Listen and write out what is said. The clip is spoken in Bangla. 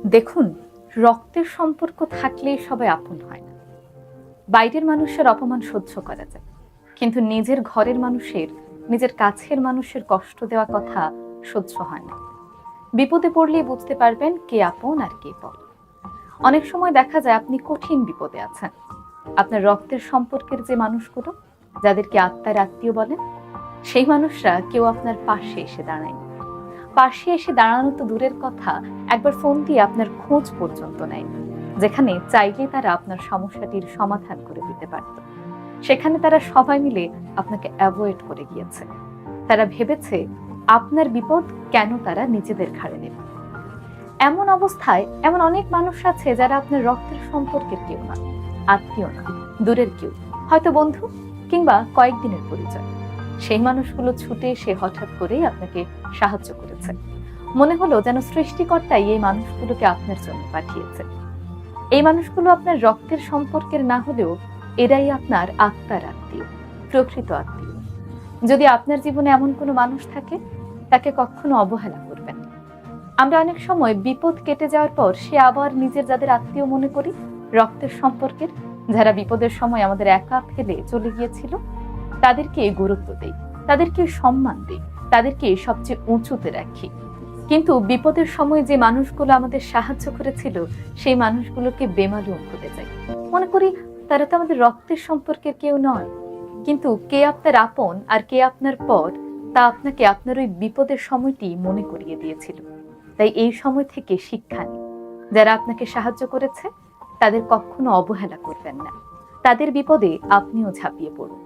দেখুন, রক্তের সম্পর্ক থাকলেই সবাই আপন হয় না। বাইরের মানুষের অপমান সহ্য করা যায়, কিন্তু নিজের ঘরের মানুষের, নিজের কাছের মানুষের কষ্ট দেওয়া কথা সহ্য হয় না। বিপদে পড়লেই বুঝতে পারবেন কে আপন আর কে পর। অনেক সময় দেখা যায় আপনি কঠিন বিপদে আছেন, আপনার রক্তের সম্পর্কের যে মানুষগুলো, যাদেরকে আত্মার আত্মীয় বলেন, সেই মানুষরা কেউ আপনার পাশে এসে দাঁড়ায়। পাশে এসে দাঁড়ানো তো দূরের কথা, একবার ফোন দিয়ে আপনার খোঁজ পর্যন্ত নেয়। যেখানে চাইলে তারা আপনার সমস্যাটির সমাধান করে দিতে পারত, সেখানে তারা সবাই মিলে আপনাকে অ্যাভয়েড করে গিয়েছে। তারা ভেবেছে আপনার বিপদ কেন তারা নিজেদের ঘাড়ে নেবে। এমন অবস্থায় এমন অনেক মানুষ আছে যারা আপনার রক্তের সম্পর্কের কেউ না, আত্মীয় না, দূরের কেউ, হয়তো বন্ধু কিংবা কয়েকদিনের পরিচয়। সেই মানুষগুলো ছুটে এসে হঠাৎ করেই আপনাকে সাহায্য করেছে। মনে হলো যেন সৃষ্টিকর্তাই এই মানুষগুলোকে আপনার জন্য পাঠিয়েছে। এই মানুষগুলো আপনার রক্তের সম্পর্কের না হলেও এরাই আপনার আত্মার আত্মীয়, প্রকৃত আত্মীয়। যদি আপনার জীবনে এমন কোনো মানুষ থাকে, তাকে কখনো অবহেলা করবেন না। আমরা অনেক সময় বিপদ কেটে যাওয়ার পর সে আবার নিজের যাদের আত্মীয় মনে করি, রক্তের সম্পর্কের, যারা বিপদের সময় আমাদের একা ফেলে চলে গিয়েছিল, তাদেরকে গুরুত্ব দেই, তাদেরকে সম্মান দিই, তাদেরকে সবচেয়ে উঁচুতে রাখি। কিন্তু বিপদের সময় যে মানুষগুলো আমাদের সাহায্য করেছিল, সেই মানুষগুলোকে বেমালুম ভুলে যাই। মনে করি তারা তো আমাদের রক্তের সম্পর্কের কেউ নয়। কিন্তু কে আপনার আপন আর কে আপনার পর, তা আপনাকে আপনার ওই বিপদের সময়টি মনে করিয়ে দিয়েছিল। তাই এই সময় থেকে শিক্ষা নিন, যারা আপনাকে সাহায্য করেছে তাদের কখনো অবহেলা করবেন না। তাদের বিপদে আপনিও ঝাঁপিয়ে পড়ুন।